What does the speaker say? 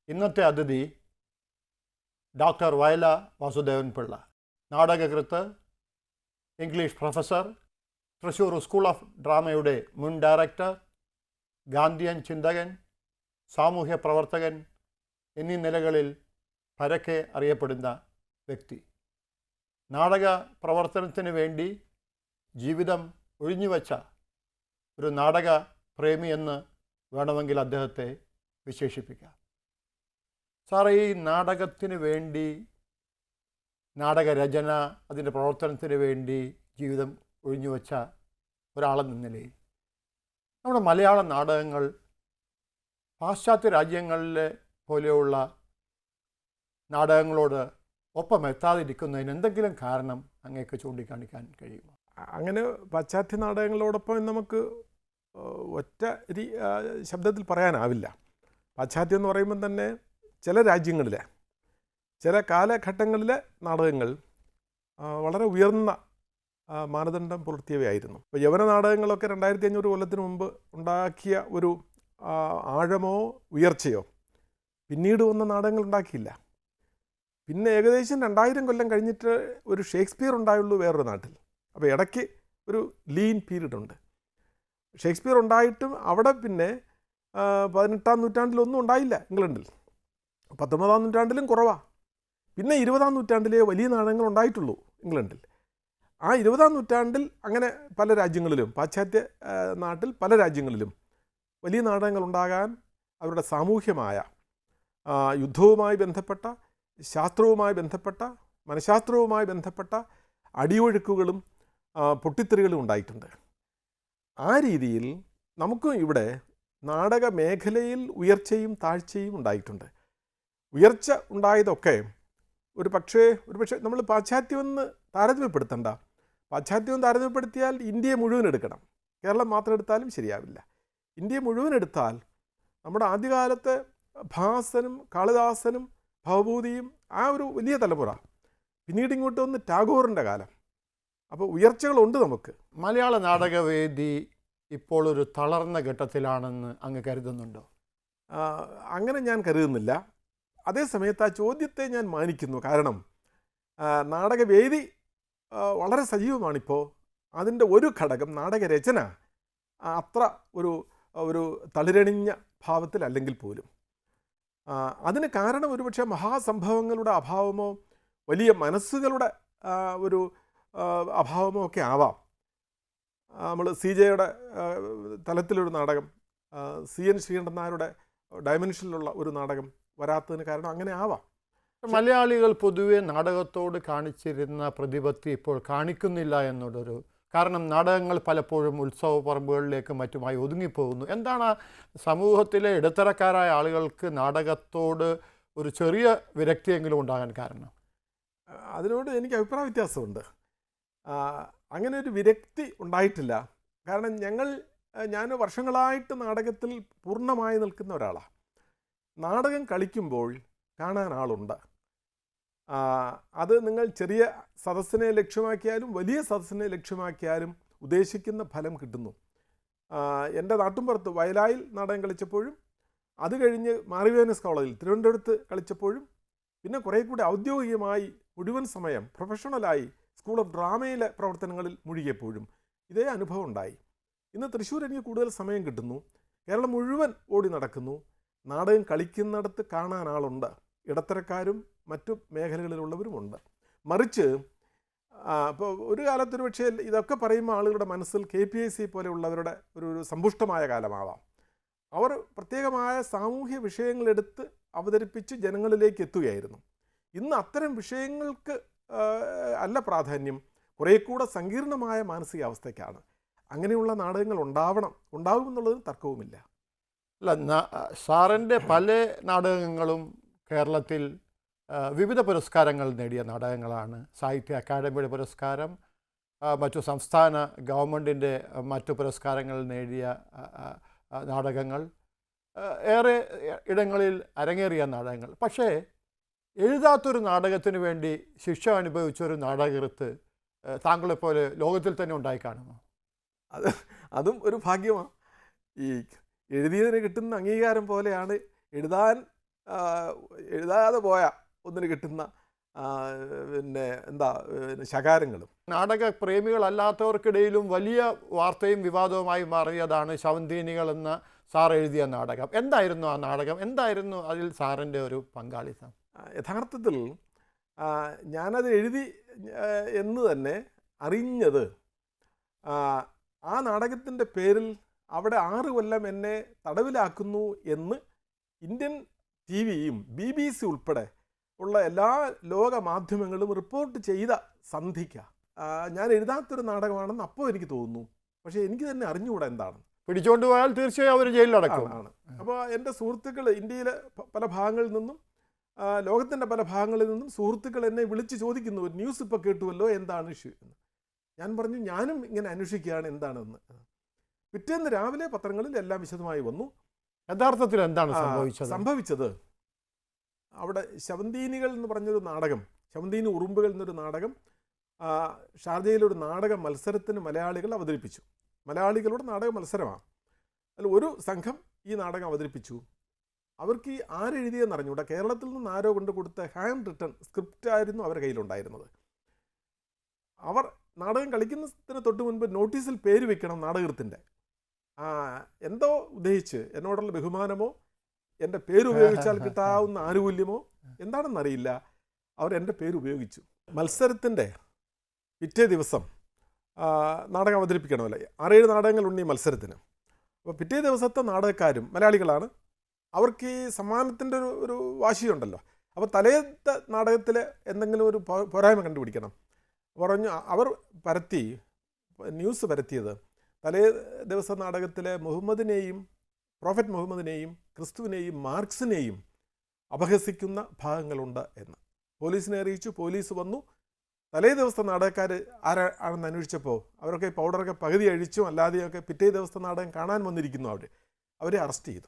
ഇന്നത്തെ അതിഥി ഡോക്ടർ വയല വാസുദേവൻ പിള്ള, നാടകകൃത്ത്, English professor, Thrissur school of ഡ്രാമയുടെ മുൻ ഡയറക്ടർ, ഗാന്ധിയൻ ചിന്തകൻ, സാമൂഹ്യ പ്രവർത്തകൻ എന്നീ നിലകളിൽ പരക്കെ അറിയപ്പെടുന്ന വ്യക്തി. നാടക പ്രവർത്തനത്തിന് വേണ്ടി ജീവിതം ഒഴിഞ്ഞുവച്ച ഒരു നാടക പ്രേമിയെന്ന് വേണമെങ്കിൽ അദ്ദേഹത്തെ വിശേഷിപ്പിക്കാം. സാറേ, ഈ നാടകത്തിന് വേണ്ടി, നാടകരചന, അതിൻ്റെ പ്രവർത്തനത്തിന് വേണ്ടി ജീവിതം ഒഴിഞ്ഞുവെച്ച ഒരാളെന്ന നിലയിൽ നമ്മുടെ മലയാള നാടകങ്ങൾ പാശ്ചാത്യ രാജ്യങ്ങളിലെ പോലെയുള്ള നാടകങ്ങളോട് ഒപ്പം എത്താതിരിക്കുന്നതിന് എന്തെങ്കിലും കാരണം അങ്ങേക്ക് ചൂണ്ടിക്കാണിക്കാൻ കഴിയുമോ? അങ്ങനെ പാശ്ചാത്യ നാടകങ്ങളോടൊപ്പം നമുക്ക് ഒറ്റ ശബ്ദത്തിൽ പറയാനാവില്ല. പാശ്ചാത്യം എന്ന് പറയുമ്പം തന്നെ ചില രാജ്യങ്ങളിലെ ചില കാലഘട്ടങ്ങളിലെ നാടകങ്ങൾ വളരെ ഉയർന്ന മാനദണ്ഡം പുലർത്തിയവയായിരുന്നു. ഇപ്പോൾ യവന നാടകങ്ങളൊക്കെ 2500 കൊല്ലത്തിന് മുമ്പ് ഉണ്ടാക്കിയ ഒരു ആഴമോ ഉയർച്ചയോ പിന്നീട് വന്ന നാടകങ്ങൾ ഉണ്ടാക്കിയില്ല. പിന്നെ ഏകദേശം 2000 കൊല്ലം കഴിഞ്ഞിട്ട് ഒരു ഷേക്സ്പിയർ ഉണ്ടായുള്ളൂ വേറൊരു നാട്ടിൽ. അപ്പോൾ ഇടയ്ക്ക് ഒരു ലീൻ പീരീഡ് ഉണ്ട്. ഷേക്സ്പിയർ ഉണ്ടായിട്ടും അവിടെ പിന്നെ 18-ാം നൂറ്റാണ്ടിലൊന്നും ഉണ്ടായില്ല ഇംഗ്ലണ്ടിൽ. 19-ാം നൂറ്റാണ്ടിലും കുറവാണ്. പിന്നെ 20-ാം നൂറ്റാണ്ടിലേ വലിയ നാടകങ്ങൾ ഉണ്ടായിട്ടുള്ളൂ ഇംഗ്ലണ്ടിൽ. ആ 20-ാം നൂറ്റാണ്ടിൽ അങ്ങനെ പല രാജ്യങ്ങളിലും, പാശ്ചാത്യ നാട്ടിൽ പല രാജ്യങ്ങളിലും വലിയ നാടകങ്ങൾ ഉണ്ടാകാൻ അവരുടെ സാമൂഹ്യമായ യുദ്ധവുമായി ബന്ധപ്പെട്ട, ശാസ്ത്രവുമായി ബന്ധപ്പെട്ട, മനഃശാസ്ത്രവുമായി ബന്ധപ്പെട്ട അടിയൊഴുക്കുകളും പൊട്ടിത്തെറികളും ഉണ്ടായിട്ടുണ്ട്. ആ രീതിയിൽ നമുക്കും ഇവിടെ നാടക മേഖലയിൽ ഉയർച്ചയും താഴ്ചയും ഉണ്ടായിട്ടുണ്ട്. ഉയർച്ച ഉണ്ടായതൊക്കെ ഒരു പക്ഷേ നമ്മൾ പാശ്ചാത്യമെന്ന് താരതമ്യപ്പെടുത്തണ്ട. പാശ്ചാത്യം താരതമ്യപ്പെടുത്തിയാൽ ഇന്ത്യയെ മുഴുവൻ എടുക്കണം. കേരളം മാത്രം എടുത്താലും ശരിയാവില്ല. ഇന്ത്യയെ മുഴുവൻ എടുത്താൽ നമ്മുടെ ആദ്യകാലത്തെ ഭാസനും കാളിദാസനും ഭവഭൂതിയും ആ ഒരു വലിയ തലമുറ, പിന്നീട് ഇങ്ങോട്ട് വന്ന് ടാഗോറിൻ്റെ കാലം. അപ്പോൾ ഉയർച്ചകളുണ്ട് നമുക്ക്. മലയാള നാടകവേദി ഇപ്പോൾ ഒരു തളർന്ന ഘട്ടത്തിലാണെന്ന് അങ്ങ് കരുതുന്നുണ്ടോ? അങ്ങനെ ഞാൻ കരുതുന്നില്ല. അതേസമയത്ത് ആ ചോദ്യത്തെ ഞാൻ മാനിക്കുന്നു. കാരണം നാടകവേദി വളരെ സജീവമാണിപ്പോൾ. അതിൻ്റെ ഒരു ഘടകം നാടകരചന അത്ര ഒരു തളിരണിഞ്ഞ ഭാവത്തിലല്ലെങ്കിൽ പോലും അതിന് കാരണം ഒരുപക്ഷെ മഹാസംഭവങ്ങളുടെ അഭാവമോ വലിയ മനസ്സുകളുടെ ഒരു അഭാവമോ ഒക്കെ ആവാം. നമ്മൾ CJ-യുടെ തലത്തിലൊരു നാടകം, CN ശ്രീകണ്ഠൻ നായരുടെ ഡയമെൻഷനിലുള്ള ഒരു നാടകം വരാത്തതിന് കാരണം അങ്ങനെ ആവാം. മലയാളികൾ പൊതുവെ നാടകത്തോട് കാണിച്ചിരുന്ന പ്രതിപത്തി ഇപ്പോൾ കാണിക്കുന്നില്ല എന്നുള്ളൊരു കാരണം, നാടകങ്ങൾ പലപ്പോഴും ഉത്സവ പറമ്പുകളിലേക്ക് മറ്റുമായി ഒതുങ്ങിപ്പോകുന്നു. എന്താണ് സമൂഹത്തിലെ ഇടത്തരക്കാരായ ആളുകൾക്ക് നാടകത്തോട് ഒരു ചെറിയ വിരക്തിയെങ്കിലും ഉണ്ടാകാൻ കാരണം? അതിനോട് എനിക്ക് അഭിപ്രായ വ്യത്യാസമുണ്ട്. അങ്ങനെ ഒരു വിരക്തി ഉണ്ടായിട്ടില്ല. കാരണം ഞാൻ വർഷങ്ങളായിട്ട് നാടകത്തിൽ പൂർണ്ണമായി നിൽക്കുന്ന ഒരാളാണ്. നാടകം കളിക്കുമ്പോൾ കാണാൻ ആളുണ്ട്. അത് നിങ്ങൾ ചെറിയ സദസ്സിനെ ലക്ഷ്യമാക്കിയാലും വലിയ സദസ്സിനെ ലക്ഷ്യമാക്കിയാലും ഉദ്ദേശിക്കുന്ന ഫലം കിട്ടുന്നു. എൻ്റെ നാട്ടുമ്പുറത്ത് വയലായിൽ നാടകം കളിച്ചപ്പോഴും, അത് കഴിഞ്ഞ് മാറിവേനസ് കോളേജിൽ തിരുവനന്തപുരത്ത് കളിച്ചപ്പോഴും, പിന്നെ കുറേ കൂടി ഔദ്യോഗികമായി മുഴുവൻ സമയം പ്രൊഫഷണലായി സ്കൂൾ ഓഫ് ഡ്രാമയിലെ പ്രവർത്തനങ്ങളിൽ മുഴുകിയപ്പോഴും ഇതേ അനുഭവം ഉണ്ടായി. ഇന്ന് തൃശ്ശൂർ എനിക്ക് കൂടുതൽ സമയം കിട്ടുന്നു. കേരളം മുഴുവൻ ഓടി നടക്കുന്നു. നാടകം കളിക്കുന്നിടത്ത് കാണാൻ ആളുണ്ട്. ഇടത്തരക്കാരും മറ്റു മേഖലകളിലുള്ളവരുമുണ്ട്. മറിച്ച് ഇപ്പോൾ ഒരു കാലത്തൊരു പക്ഷേ ഇതൊക്കെ പറയുമ്പോൾ ആളുകളുടെ മനസ്സിൽ KPIC പോലെയുള്ളവരുടെ ഒരു സമ്പുഷ്ടമായ കാലമാവാം. അവർ പ്രത്യേകമായ സാമൂഹ്യ വിഷയങ്ങളെടുത്ത് അവതരിപ്പിച്ച് ജനങ്ങളിലേക്ക് എത്തുകയായിരുന്നു. ഇന്ന് അത്തരം വിഷയങ്ങൾക്ക് അല്ല പ്രാധാന്യം, കുറേ കൂടെ സങ്കീർണമായ മാനസികാവസ്ഥയ്ക്കാണ്. അങ്ങനെയുള്ള നാടകങ്ങൾ ഉണ്ടാവുമെന്നുള്ളതിന് തർക്കവുമില്ല. അല്ല, സാറിൻ്റെ പല നാടകങ്ങളും കേരളത്തിൽ വിവിധ പുരസ്കാരങ്ങൾ നേടിയ നാടകങ്ങളാണ്. സാഹിത്യ അക്കാദമിയുടെ പുരസ്കാരം, മറ്റു സംസ്ഥാന ഗവൺമെൻറ്റിൻ്റെ മറ്റു പുരസ്കാരങ്ങൾ നേടിയ നാടകങ്ങൾ, ഏറെ ഇടങ്ങളിൽ അരങ്ങേറിയ നാടകങ്ങൾ. പക്ഷേ എഴുതാത്തൊരു നാടകത്തിന് വേണ്ടി ശിക്ഷ അനുഭവിച്ചൊരു നാടകകൃത്ത് താങ്കളെപ്പോലെ ലോകത്തിൽ തന്നെ ഉണ്ടായി കാണുമോ? അതും ഒരു ഭാഗ്യമാണ്. ഈ എഴുതിയതിന് കിട്ടുന്ന അംഗീകാരം പോലെയാണ് എഴുതാൻ എഴുതാതെ പോയ ഒന്നിന് കിട്ടുന്ന പിന്നെ എന്താ ശകാരങ്ങളും. നാടക പ്രേമികളല്ലാത്തവർക്കിടയിലും വലിയ വാർത്തയും വിവാദവുമായി മാറിയതാണ് ശവന്തീനികൾ എന്ന സാർ എഴുതിയ നാടകം. എന്തായിരുന്നു ആ നാടകം? എന്തായിരുന്നു അതിൽ സാറിൻ്റെ ഒരു പങ്കാളിത്തം? യഥാർത്ഥത്തിൽ ഞാനത് എഴുതി എന്ന് തന്നെ അറിഞ്ഞത് ആ നാടകത്തിൻ്റെ പേരിൽ അവിടെ 6 കൊല്ലം എന്നെ തടവിലാക്കുന്നു എന്ന് ഇന്ത്യൻ TV-യും BBC ഉൾപ്പെടെ ഉള്ള എല്ലാ ലോക മാധ്യമങ്ങളും റിപ്പോർട്ട് ചെയ്ത സന്ധിക്ക ഞാൻ എഴുതാത്തൊരു നാടകമാണെന്ന് അപ്പോൾ എനിക്ക് തോന്നുന്നു. പക്ഷേ എനിക്ക് തന്നെ അറിഞ്ഞുകൂടാ എന്താണ്. പിടിച്ചുകൊണ്ട് പോയാൽ തീർച്ചയായും അവർ ജയിലിലടക്കും. ആണ്. അപ്പോൾ എൻ്റെ സുഹൃത്തുക്കൾ ഇന്ത്യയിലെ പല ഭാഗങ്ങളിൽ നിന്നും ലോകത്തിൻ്റെ പല ഭാഗങ്ങളിൽ നിന്നും സുഹൃത്തുക്കൾ എന്നെ വിളിച്ച് ചോദിക്കുന്നു, ഒരു ന്യൂസ് ഇപ്പോൾ കേട്ടുവല്ലോ, എന്താണ് ഇഷ്യൂ എന്ന്. ഞാൻ പറഞ്ഞു, ഞാനും ഇങ്ങനെ അന്വേഷിക്കുകയാണ് എന്താണെന്ന്. പിറ്റേന്ന് രാവിലെ പത്രങ്ങളിൽ എല്ലാം വിശദമായി വന്നു. യഥാർത്ഥത്തിൽ എന്താണ് സംഭവിച്ചത്? അവിടെ ശവന്തീനികൾ എന്ന് പറഞ്ഞൊരു നാടകം, ശവന്തീനി ഉറുമ്പുകൾ എന്നൊരു നാടകം ഷാർജയിലൊരു നാടക മത്സരത്തിന് മലയാളികൾ അവതരിപ്പിച്ചു. മലയാളികളുടെ നാടക മത്സരമാണ്. അതിൽ ഒരു സംഘം ഈ നാടകം അവതരിപ്പിച്ചു. അവർക്ക് ഈ ആരെഴുതിയെന്ന് അറിഞ്ഞൂടാ. കേരളത്തിൽ നിന്ന് ആരോ കൊണ്ട് കൊടുത്ത ഹാൻഡ് റിട്ടൺ സ്ക്രിപ്റ്റ് ആയിരുന്നു അവരുടെ കയ്യിലുണ്ടായിരുന്നത്. അവർ നാടകം കളിക്കുന്നതിന് തൊട്ട് മുൻപ് നോട്ടീസിൽ പേര് വെക്കണം നാടകത്തിൻ്റെ. എന്തോ ഉദ്ദേശിച്ച് എന്നോടുള്ള ബഹുമാനമോ എൻ്റെ പേര് ഉപയോഗിച്ചാൽ കിട്ടാവുന്ന ആനുകൂല്യമോ എന്താണെന്നറിയില്ല, അവർ എൻ്റെ പേര് ഉപയോഗിച്ചു. മത്സരത്തിൻ്റെ പിറ്റേ ദിവസം നാടകം അവതരിപ്പിക്കണമല്ലോ. 6-7 നാടകങ്ങളുണ്ട് ഈ മത്സരത്തിന്. അപ്പോൾ പിറ്റേ ദിവസത്തെ നാടകക്കാരും മലയാളികളാണ്. അവർക്ക് ഈ സമ്മാനത്തിൻ്റെ ഒരു വാശിയുണ്ടല്ലോ. അപ്പോൾ തലേത്തെ നാടകത്തിൽ എന്തെങ്കിലും ഒരു പോരായ്മ കണ്ടുപിടിക്കണം പറഞ്ഞു. അവർ ന്യൂസ് പരത്തിയത് തലേ ദിവസ നാടകത്തിലെ മുഹമ്മദിനെയും പ്രോഫറ്റ് മുഹമ്മദിനെയും ക്രിസ്തുവിനെയും മാർക്സിനെയും അപഹസിക്കുന്ന ഭാഗങ്ങളുണ്ട് എന്ന് പോലീസിനെ അറിയിച്ചു. പോലീസ് വന്നു. തലേ ദിവസത്തെ നാടകക്കാർ ആരാണെന്ന് അന്വേഷിച്ചപ്പോൾ അവരൊക്കെ പൗഡറൊക്കെ പകുതി അഴിച്ചും അല്ലാതെയൊക്കെ പിറ്റേ ദിവസത്തെ നാടകം കാണാൻ വന്നിരിക്കുന്നു. അവരെ അറസ്റ്റ് ചെയ്തു.